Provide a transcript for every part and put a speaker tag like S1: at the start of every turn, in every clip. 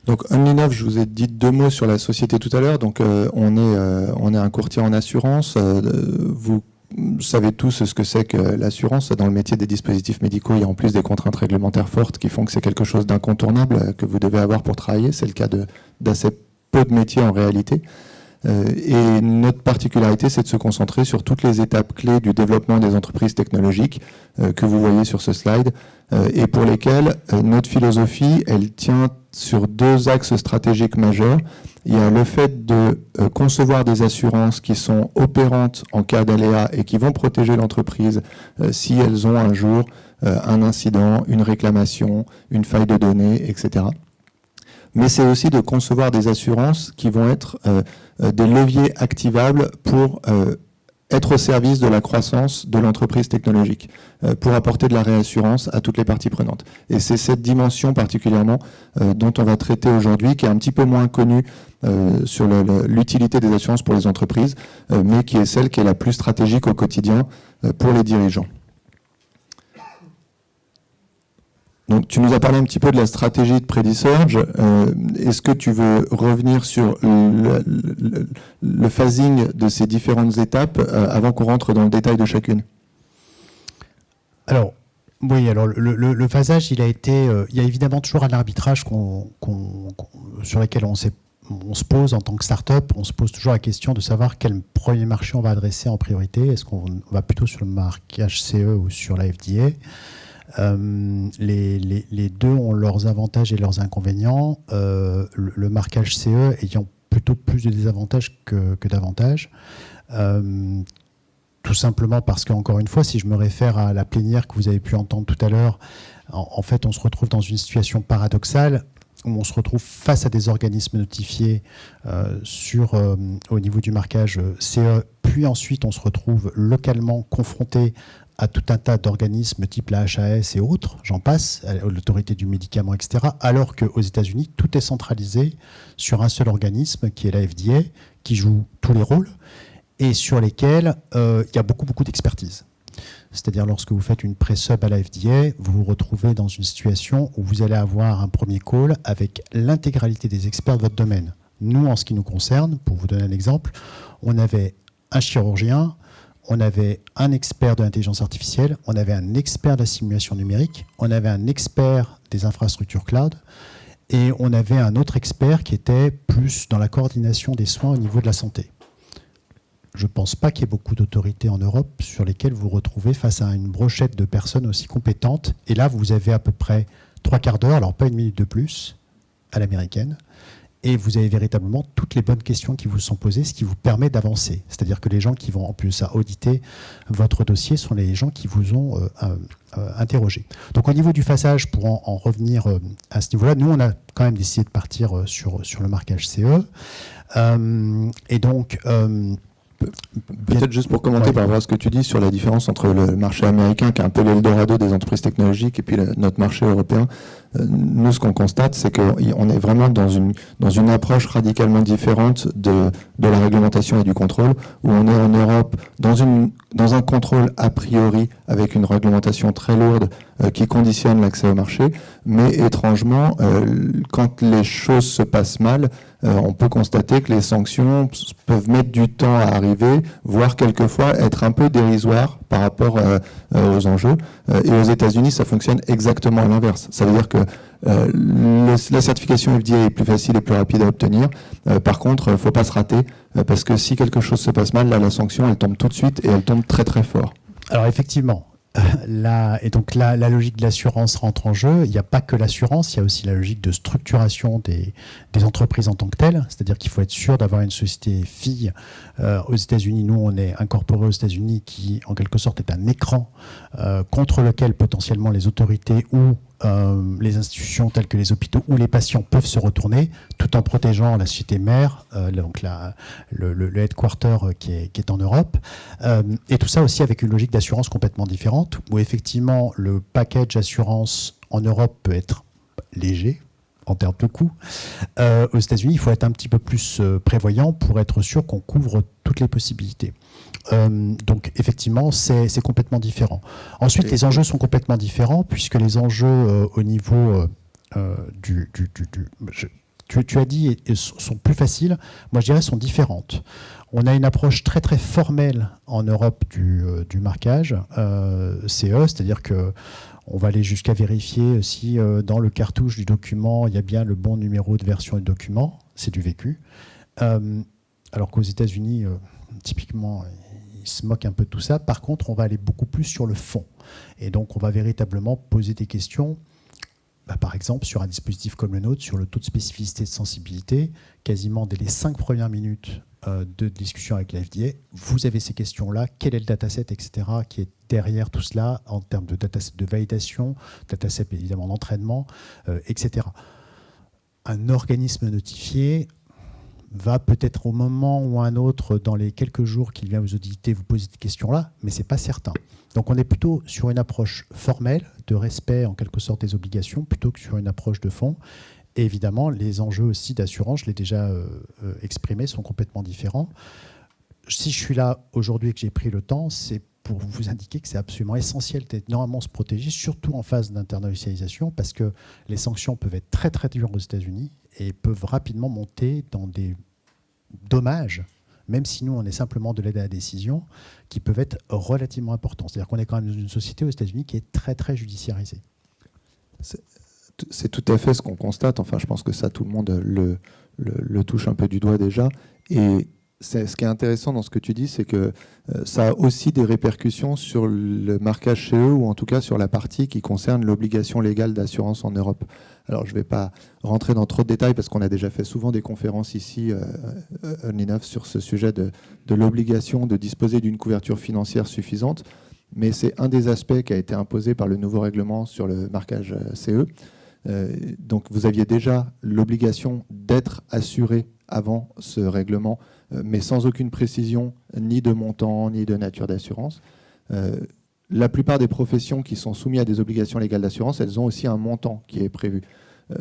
S1: Donc OnlyNov, je vous ai dit 2 mots sur la société tout à l'heure. Donc on est un courtier en assurance. Vous savez tous ce que c'est que l'assurance. Dans le métier des dispositifs médicaux, il y a en plus des contraintes réglementaires fortes qui font que c'est quelque chose d'incontournable que vous devez avoir pour travailler. C'est le cas d'assez peu de métiers en réalité. Et notre particularité, c'est de se concentrer sur toutes les étapes clés du développement des entreprises technologiques que vous voyez sur ce slide et pour lesquelles notre philosophie, elle tient sur 2 axes stratégiques majeurs. Il y a le fait de concevoir des assurances qui sont opérantes en cas d'aléa et qui vont protéger l'entreprise si elles ont un jour un incident, une réclamation, une faille de données, etc. Mais c'est aussi de concevoir des assurances qui vont être des leviers activables pour être au service de la croissance de l'entreprise technologique, pour apporter de la réassurance à toutes les parties prenantes. Et c'est cette dimension particulièrement dont on va traiter aujourd'hui, qui est un petit peu moins connue sur l'utilité des assurances pour les entreprises, mais qui est celle qui est la plus stratégique au quotidien pour les dirigeants. Donc, tu nous as parlé un petit peu de la stratégie de Predisurge. Est-ce que tu veux revenir sur le phasing de ces différentes étapes avant qu'on rentre dans le détail de chacune?
S2: Alors, oui, alors le phasage, il y a évidemment toujours un arbitrage sur lequel on se pose en tant que start-up. On se pose toujours la question de savoir quel premier marché on va adresser en priorité. Est-ce qu'on va plutôt sur le marquage CE ou sur la FDA? Les deux ont leurs avantages et leurs inconvénients. Le marquage CE ayant plutôt plus de désavantages que d'avantages. Tout simplement parce qu'encore une fois, si je me réfère à la plénière que vous avez pu entendre tout à l'heure, en fait, on se retrouve dans une situation paradoxale où on se retrouve face à des organismes notifiés au niveau du marquage CE, puis ensuite on se retrouve localement confronté à tout un tas d'organismes type la HAS et autres, j'en passe, l'autorité du médicament, etc., alors qu'aux États-Unis, tout est centralisé sur un seul organisme qui est la FDA, qui joue tous les rôles et sur lesquels il y a beaucoup d'expertise. C'est-à-dire lorsque vous faites une pré-sub à la FDA, vous vous retrouvez dans une situation où vous allez avoir un premier call avec l'intégralité des experts de votre domaine. Nous, en ce qui nous concerne, pour vous donner un exemple, on avait un chirurgien, on avait un expert de l'intelligence artificielle, on avait un expert de la simulation numérique, on avait un expert des infrastructures cloud, et on avait un autre expert qui était plus dans la coordination des soins au niveau de la santé. Je ne pense pas qu'il y ait beaucoup d'autorités en Europe sur lesquelles vous vous retrouvez face à une brochette de personnes aussi compétentes. Et là, vous avez à peu près 3/4 d'heure, alors pas 1 minute de plus, à l'américaine. Et vous avez véritablement toutes les bonnes questions qui vous sont posées, ce qui vous permet d'avancer. C'est-à-dire que les gens qui vont en plus à auditer votre dossier sont les gens qui vous ont interrogé. Donc au niveau du phasage, pour en revenir à ce niveau-là, nous on a quand même décidé de partir sur le marquage CE. Et donc...
S1: Peut-être juste pour commenter par rapport à ce que tu dis sur la différence entre le marché américain, qui est un peu l'Eldorado des entreprises technologiques, et puis notre marché européen. Nous, ce qu'on constate, c'est qu'on est vraiment dans une approche radicalement différente de la réglementation et du contrôle, où on est en Europe dans un contrôle a priori avec une réglementation très lourde qui conditionne l'accès au marché, mais étrangement, quand les choses se passent mal, on peut constater que les sanctions peuvent mettre du temps à arriver, voire quelquefois être un peu dérisoires par rapport aux enjeux. Et aux États-Unis, ça fonctionne exactement à l'inverse. Ça veut dire que la certification FDA est plus facile et plus rapide à obtenir. Par contre, il ne faut pas se rater, parce que si quelque chose se passe mal, là, la sanction, elle tombe tout de suite et elle tombe très très fort.
S2: Alors effectivement, et donc la logique de l'assurance rentre en jeu. Il n'y a pas que l'assurance, il y a aussi la logique de structuration des entreprises en tant que telles. C'est-à-dire qu'il faut être sûr d'avoir une société fille. Aux États-Unis, nous, on est incorporé aux États-Unis qui, en quelque sorte, est un écran contre lequel potentiellement les autorités ou les institutions telles que les hôpitaux ou les patients peuvent se retourner, tout en protégeant la société mère, donc le headquarter qui est en Europe. Et tout ça aussi avec une logique d'assurance complètement différente, où effectivement le package assurance en Europe peut être léger en termes de coûts. Aux États-Unis, il faut être un petit peu plus prévoyant pour être sûr qu'on couvre toutes les possibilités. Donc effectivement, c'est complètement différent. Ensuite, les enjeux sont complètement différents, puisque les enjeux au niveau tu as dit sont plus faciles. Moi, je dirais sont différentes. On a une approche très très formelle en Europe du marquage CE, c'est-à-dire que on va aller jusqu'à vérifier si dans le cartouche du document il y a bien le bon numéro de version du document. C'est du vécu. Alors qu'aux États-Unis, typiquement, ils se moquent un peu de tout ça. Par contre, on va aller beaucoup plus sur le fond. Et donc, on va véritablement poser des questions. Par exemple, sur un dispositif comme le nôtre, sur le taux de spécificité et de sensibilité, quasiment dès les 5 premières minutes de discussion avec la FDA, vous avez ces questions-là, quel est le dataset, etc., qui est derrière tout cela en termes de dataset de validation, dataset évidemment d'entraînement, etc. Un organisme notifié va peut-être au moment ou à un autre, dans les quelques jours qu'il vient vous auditer, vous poser cette question-là, mais ce n'est pas certain. Donc on est plutôt sur une approche formelle, de respect en quelque sorte des obligations, plutôt que sur une approche de fond. Et évidemment, les enjeux aussi d'assurance, je l'ai déjà exprimé, sont complètement différents. Si je suis là aujourd'hui et que j'ai pris le temps, c'est pour vous indiquer que c'est absolument essentiel d'être normalement se protéger, surtout en phase d'internationalisation, parce que les sanctions peuvent être très très dures aux États-Unis et peuvent rapidement monter dans des dommages, même si nous on est simplement de l'aide à la décision, qui peuvent être relativement importants. C'est-à-dire qu'on est quand même dans une société aux États-Unis qui est très très judiciarisée.
S1: C'est tout à fait ce qu'on constate. Enfin, je pense que ça, tout le monde le touche un peu du doigt déjà. Et ce qui est intéressant dans ce que tu dis, c'est que ça a aussi des répercussions sur le marquage CE, ou en tout cas sur la partie qui concerne l'obligation légale d'assurance en Europe. Alors, je ne vais pas rentrer dans trop de détails parce qu'on a déjà fait souvent des conférences ici, l'INAF, sur ce sujet de l'obligation de disposer d'une couverture financière suffisante. Mais c'est un des aspects qui a été imposé par le nouveau règlement sur le marquage CE. Donc, vous aviez déjà l'obligation d'être assuré avant ce règlement, mais sans aucune précision ni de montant ni de nature d'assurance. La plupart des professions qui sont soumises à des obligations légales d'assurance, elles ont aussi un montant qui est prévu.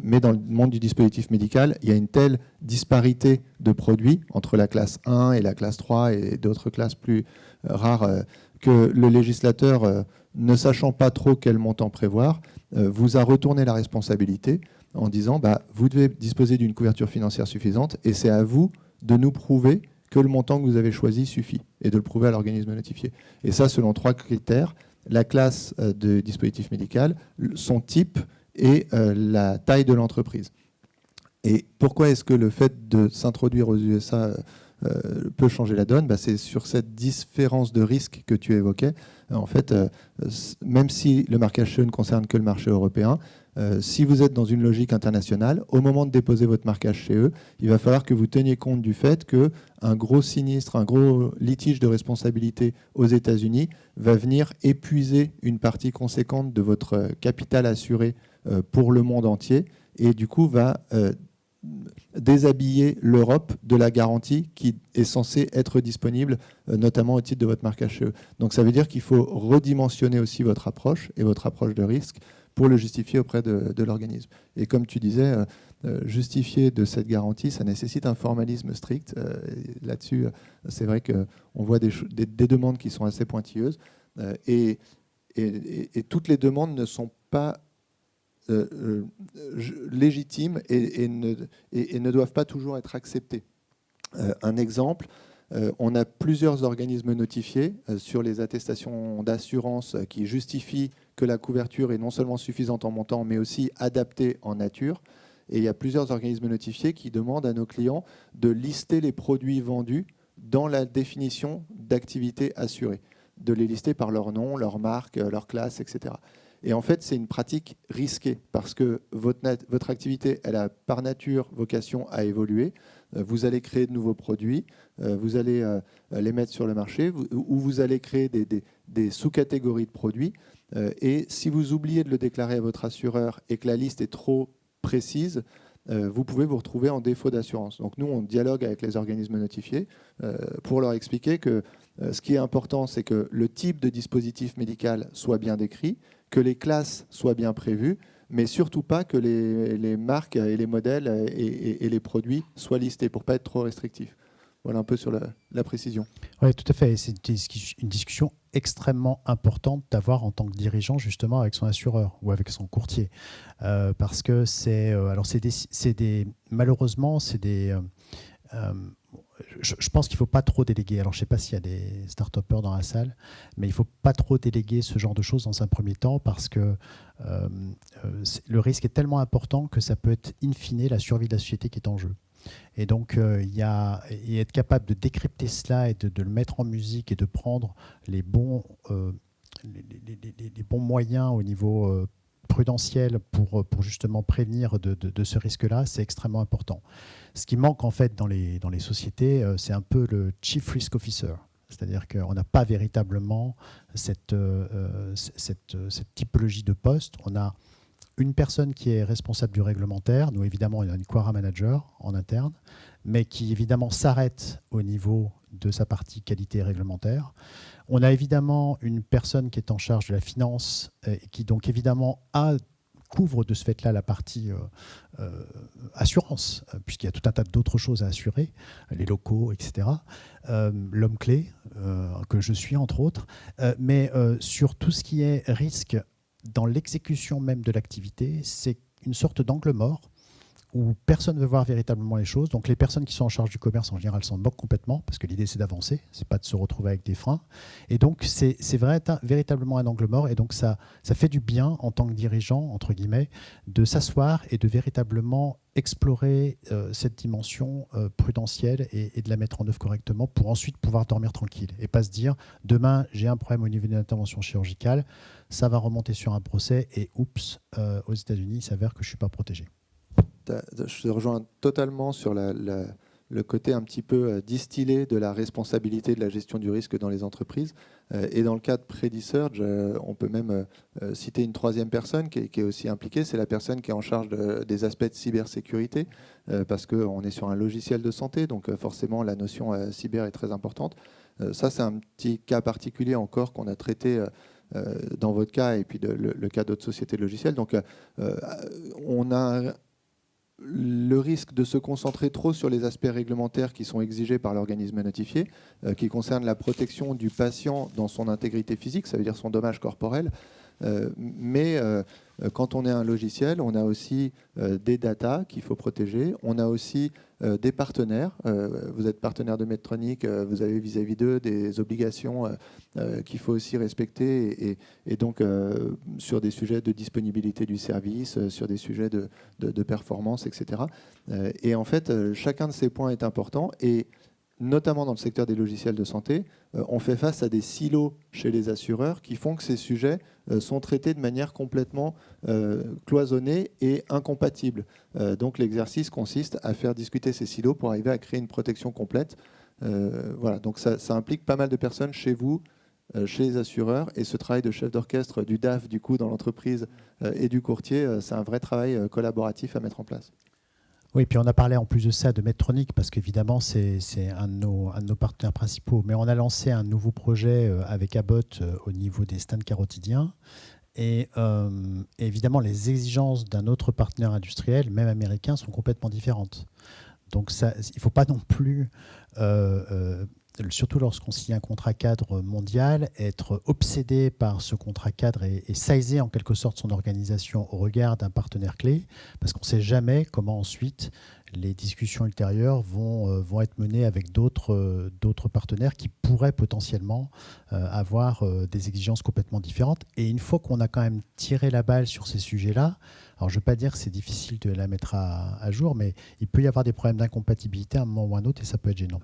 S1: Mais dans le monde du dispositif médical, il y a une telle disparité de produits entre la classe 1 et la classe 3 et d'autres classes plus rares que le législateur, ne sachant pas trop quel montant prévoir, vous a retourné la responsabilité en disant vous devez disposer d'une couverture financière suffisante et c'est à vous de nous prouver que le montant que vous avez choisi suffit et de le prouver à l'organisme notifié. Et ça, selon 3 critères: la classe de dispositif médical, son type et la taille de l'entreprise. Et pourquoi est-ce que le fait de s'introduire aux USA peut changer la donne? C'est sur cette différence de risque que tu évoquais. En fait, même si le marquage CE ne concerne que le marché européen, si vous êtes dans une logique internationale, au moment de déposer votre marquage CE, il va falloir que vous teniez compte du fait qu'un gros sinistre, un gros litige de responsabilité aux États-Unis va venir épuiser une partie conséquente de votre capital assuré pour le monde entier et du coup va déshabiller l'Europe de la garantie qui est censée être disponible, notamment au titre de votre marquage CE. Donc ça veut dire qu'il faut redimensionner aussi votre approche et votre approche de risque pour le justifier auprès de l'organisme. Et comme tu disais, justifier de cette garantie, ça nécessite un formalisme strict. Là-dessus, c'est vrai qu'on voit des demandes qui sont assez pointilleuses et toutes les demandes ne sont pas légitimes et ne doivent pas toujours être acceptées. Un exemple, on a plusieurs organismes notifiés sur les attestations d'assurance qui justifient que la couverture est non seulement suffisante en montant, mais aussi adaptée en nature. Et il y a plusieurs organismes notifiés qui demandent à nos clients de lister les produits vendus dans la définition d'activité assurée, de les lister par leur nom, leur marque, leur classe, etc. Et en fait, c'est une pratique risquée parce que votre activité, elle a par nature vocation à évoluer. Vous allez créer de nouveaux produits, vous allez les mettre sur le marché, ou vous allez créer des sous-catégories de produits. Et si vous oubliez de le déclarer à votre assureur et que la liste est trop précise, vous pouvez vous retrouver en défaut d'assurance. Donc nous, on dialogue avec les organismes notifiés pour leur expliquer que ce qui est important, c'est que le type de dispositif médical soit bien décrit, que les classes soient bien prévues, mais surtout pas que les marques et les modèles et les produits soient listés pour ne pas être trop restrictifs. Voilà un peu sur la précision.
S2: Oui, tout à fait. C'est une discussion extrêmement importante d'avoir en tant que dirigeant, justement, avec son assureur ou avec son courtier. Parce que malheureusement, je pense qu'il ne faut pas trop déléguer. Alors, je ne sais pas s'il y a des start-upers dans la salle, mais il ne faut pas trop déléguer ce genre de choses dans un premier temps parce que le risque est tellement important que ça peut être, in fine, la survie de la société qui est en jeu. Et donc, et être capable de décrypter cela et de le mettre en musique et de prendre les bons moyens au niveau prudentiel pour justement prévenir de ce risque-là, c'est extrêmement important. Ce qui manque en fait dans les sociétés, c'est un peu le Chief Risk Officer. C'est-à-dire qu'on n'a pas véritablement cette typologie de poste. On a une personne qui est responsable du réglementaire. Nous, évidemment, il y a une Quara Manager en interne, mais qui, évidemment, s'arrête au niveau de sa partie qualité réglementaire. On a évidemment une personne qui est en charge de la finance et qui, donc, évidemment, couvre de ce fait-là la partie assurance, puisqu'il y a tout un tas d'autres choses à assurer, les locaux, etc. L'homme clé, que je suis, entre autres. Mais sur tout ce qui est risque dans l'exécution même de l'activité, c'est une sorte d'angle mort où personne ne veut voir véritablement les choses. Donc les personnes qui sont en charge du commerce, en général, s'en moquent complètement, parce que l'idée, c'est d'avancer, c'est pas de se retrouver avec des freins. Et donc, c'est véritablement un angle mort. Et donc, ça fait du bien, en tant que dirigeant, entre guillemets, de s'asseoir et de véritablement explorer cette dimension prudentielle et de la mettre en œuvre correctement pour ensuite pouvoir dormir tranquille et pas se dire demain j'ai un problème au niveau d'une intervention chirurgicale, ça va remonter sur un procès et oups, aux États-Unis il s'avère que je ne suis pas protégé.
S1: Je te rejoins totalement sur le côté un petit peu distillé de la responsabilité de la gestion du risque dans les entreprises. Et dans le cas de Predisurge, on peut même citer une troisième personne qui est aussi impliquée, c'est la personne qui est en charge des aspects de cybersécurité, parce qu'on est sur un logiciel de santé, donc forcément la notion cyber est très importante. Ça, c'est un petit cas particulier encore qu'on a traité dans votre cas et puis le cas d'autres sociétés de logiciels. Donc on a le risque de se concentrer trop sur les aspects réglementaires qui sont exigés par l'organisme notifié, qui concernent la protection du patient dans son intégrité physique, ça veut dire son dommage corporel. Mais quand on est un logiciel, on a aussi des datas qu'il faut protéger. On a aussi des partenaires. Vous êtes partenaire de Medtronic, vous avez vis-à-vis d'eux des obligations qu'il faut aussi respecter. Et donc, sur des sujets de disponibilité du service, sur des sujets de performance, etc. Et en fait, chacun de ces points est important. Et notamment dans le secteur des logiciels de santé, on fait face à des silos chez les assureurs qui font que ces sujets sont traités de manière complètement cloisonnée et incompatible. Donc l'exercice consiste à faire discuter ces silos pour arriver à créer une protection complète. Voilà. Donc ça implique pas mal de personnes chez vous, chez les assureurs, et ce travail de chef d'orchestre du DAF du coup dans l'entreprise et du courtier, c'est un vrai travail collaboratif à mettre en place.
S2: Oui, puis on a parlé en plus de ça de Medtronic, parce qu'évidemment, c'est un de nos partenaires principaux. Mais on a lancé un nouveau projet avec Abbott au niveau des stents carotidiens. Et évidemment, les exigences d'un autre partenaire industriel, même américain, sont complètement différentes. Donc ça, il ne faut pas non plus, surtout lorsqu'on signe un contrat cadre mondial, être obsédé par ce contrat cadre et sizer en quelque sorte son organisation au regard d'un partenaire clé, parce qu'on ne sait jamais comment ensuite les discussions ultérieures vont être menées avec d'autres partenaires qui pourraient potentiellement avoir des exigences complètement différentes. Et une fois qu'on a quand même tiré la balle sur ces sujets-là, alors je ne veux pas dire que c'est difficile de la mettre à jour, mais il peut y avoir des problèmes d'incompatibilité à un moment ou à un autre et ça peut être gênant.